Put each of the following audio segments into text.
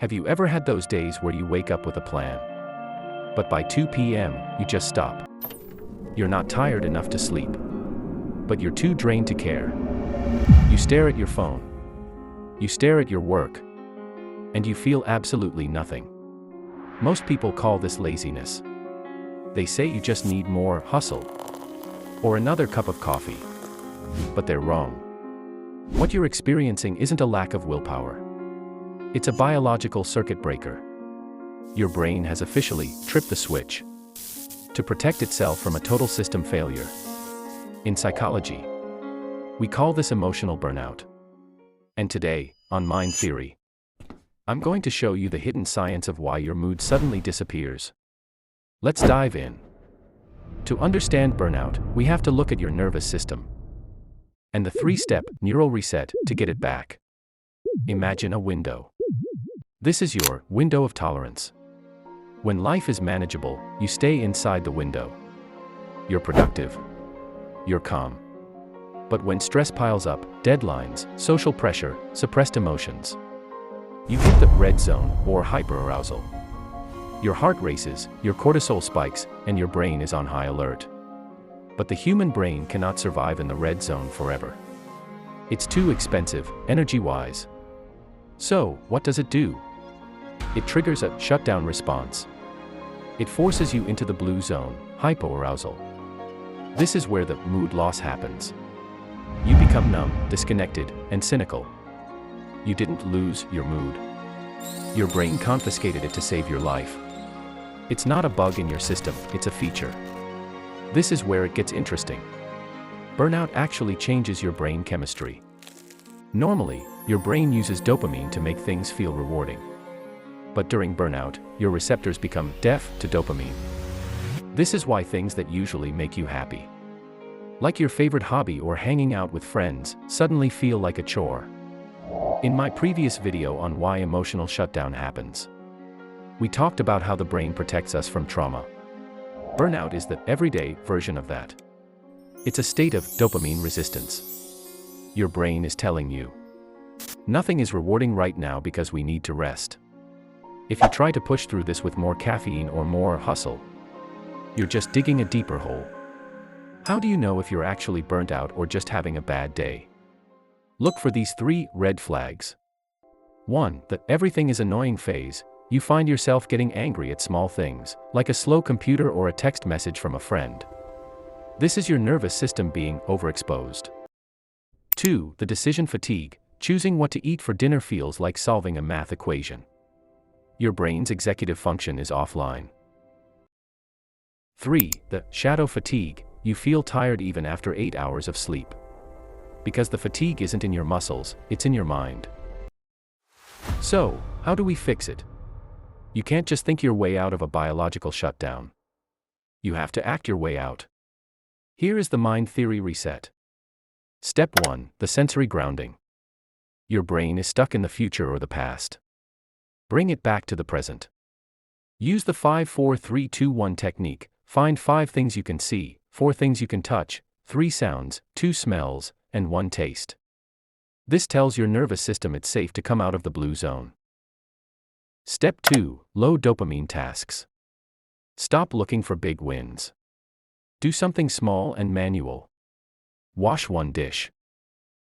Have you ever had those days where you wake up with a plan, but by 2 p.m., you just stop? You're not tired enough to sleep, but you're too drained to care. You stare at your phone, you stare at your work, and you feel absolutely nothing. Most people call this laziness. They say you just need more hustle or another cup of coffee, but they're wrong. What you're experiencing isn't a lack of willpower. It's a biological circuit breaker. Your brain has officially tripped the switch to protect itself from a total system failure. In psychology, we call this emotional burnout. And today, on Mind Theory, I'm going to show you the hidden science of why your mood suddenly disappears. Let's dive in. To understand burnout, we have to look at your nervous system and the 3-step neural reset to get it back. Imagine a window. This is your window of tolerance. When life is manageable, you stay inside the window. You're productive. You're calm. But when stress piles up, deadlines, social pressure, suppressed emotions, you hit the red zone or hyperarousal. Your heart races, your cortisol spikes, and your brain is on high alert. But the human brain cannot survive in the red zone forever. It's too expensive, energy-wise. So, what does it do? It triggers a shutdown response. It forces you into the blue zone, hypoarousal. This is where the mood loss happens. You become numb, disconnected, and cynical. You didn't lose your mood. Your brain confiscated it to save your life. It's not a bug in your system, it's a feature. This is where it gets interesting. Burnout actually changes your brain chemistry. Normally, your brain uses dopamine to make things feel rewarding. But during burnout, your receptors become deaf to dopamine. This is why things that usually make you happy, like your favorite hobby or hanging out with friends, suddenly feel like a chore. In my previous video on why emotional shutdown happens, we talked about how the brain protects us from trauma. Burnout is the everyday version of that. It's a state of dopamine resistance. Your brain is telling you, nothing is rewarding right now because we need to rest. If you try to push through this with more caffeine or more hustle, you're just digging a deeper hole. How do you know if you're actually burnt out or just having a bad day? Look for these 3 red flags. 1. The everything is annoying phase. You find yourself getting angry at small things, like a slow computer or a text message from a friend. This is your nervous system being overexposed. 2. The decision fatigue. Choosing what to eat for dinner feels like solving a math equation. Your brain's executive function is offline. 3. The shadow fatigue. You feel tired even after 8 hours of sleep. Because the fatigue isn't in your muscles, it's in your mind. So, how do we fix it? You can't just think your way out of a biological shutdown. You have to act your way out. Here is the Mind Theory reset. Step 1. The sensory grounding. Your brain is stuck in the future or the past. Bring it back to the present. Use the 5-4-3-2-1 technique. Find 5 things you can see, 4 things you can touch, 3 sounds, 2 smells, and 1 taste. This tells your nervous system it's safe to come out of the blue zone. Step 2. Low dopamine tasks. Stop looking for big wins. Do something small and manual. Wash 1 dish.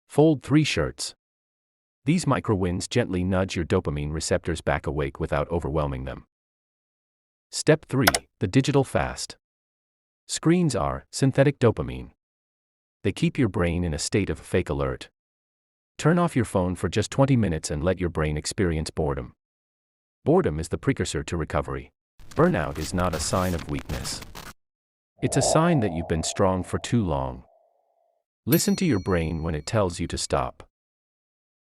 Fold 3 shirts. These micro wins gently nudge your dopamine receptors back awake without overwhelming them. Step 3. The digital fast. Screens are synthetic dopamine. They keep your brain in a state of fake alert. Turn off your phone for just 20 minutes and let your brain experience boredom. Boredom is the precursor to recovery. Burnout is not a sign of weakness. It's a sign that you've been strong for too long. Listen to your brain when it tells you to stop.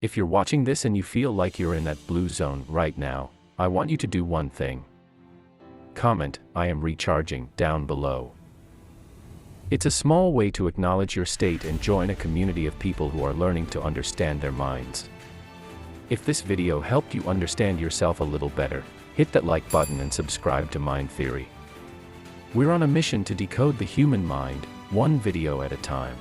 If you're watching this and you feel like you're in that blue zone right now, I want you to do one thing. Comment, "I am recharging," down below. It's a small way to acknowledge your state and join a community of people who are learning to understand their minds. If this video helped you understand yourself a little better, hit that like button and subscribe to Mind Theory. We're on a mission to decode the human mind, one video at a time.